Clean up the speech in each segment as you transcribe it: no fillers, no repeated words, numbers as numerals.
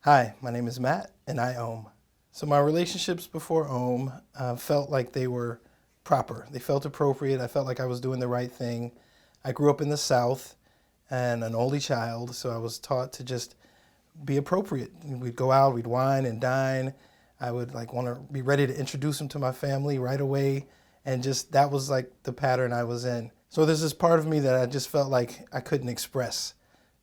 Hi, my name is Matt, and I Om. So my relationships before Om felt like they were proper. They felt appropriate. I felt like I was doing the right thing. I grew up in the South and an only child, so I was taught to just be appropriate. We'd go out, we'd wine and dine. I would want to be ready to introduce him to my family right away, and just that was like the pattern I was in. So there's this part of me that I just felt like I couldn't express.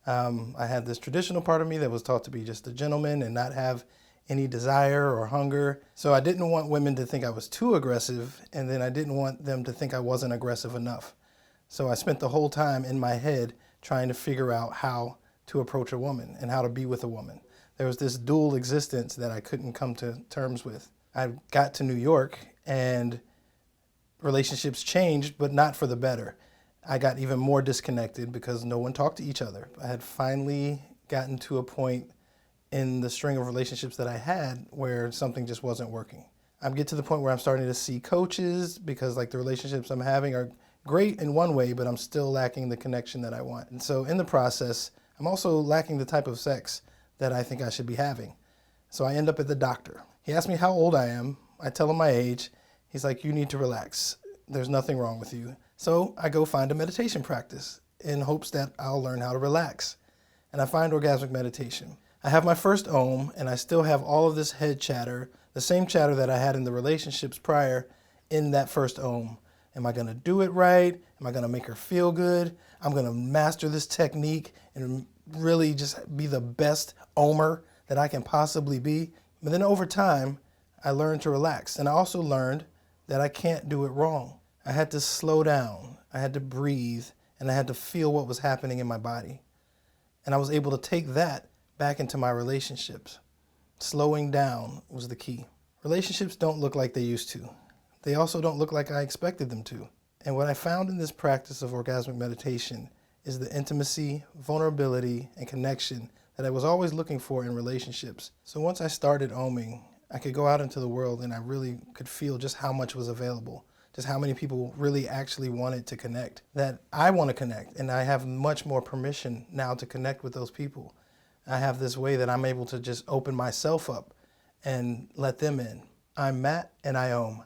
I had this traditional part of me that was taught to be just a gentleman and not have any desire or hunger. So I didn't want women to think I was too aggressive, and then I didn't want them to think I wasn't aggressive enough. So I spent the whole time in my head trying to figure out how to approach a woman and how to be with a woman. There was this dual existence that I couldn't come to terms with. I got to New York and relationships changed, but not for the better. I got even more disconnected because no one talked to each other. I had finally gotten to a point in the string of relationships that I had where something just wasn't working. I get to the point where I'm starting to see coaches because the relationships I'm having are great in one way, but I'm still lacking the connection that I want. And so in the process, I'm also lacking the type of sex that I think I should be having. So I end up at the doctor. He asks me how old I am. I tell him my age. He's like, "You need to relax. There's nothing wrong with you." So I go find a meditation practice in hopes that I'll learn how to relax. And I find Orgasmic Meditation. I have my first Om, and I still have all of this head chatter, the same chatter that I had in the relationships prior in that first Om. Am I gonna do it right? Am I gonna make her feel good? I'm gonna master this technique and really just be the best Omer that I can possibly be. But then over time, I learned to relax. And I also learned that I can't do it wrong. I had to slow down, I had to breathe, and I had to feel what was happening in my body. And I was able to take that back into my relationships. Slowing down was the key. Relationships don't look like they used to. They also don't look like I expected them to. And what I found in this practice of orgasmic meditation is the intimacy, vulnerability, and connection that I was always looking for in relationships. So once I started oming, I could go out into the world and I really could feel just how much was available, just how many people really actually wanted to connect, that I want to connect, and I have much more permission now to connect with those people. I have this way that I'm able to just open myself up and let them in. I'm Matt, and I Om.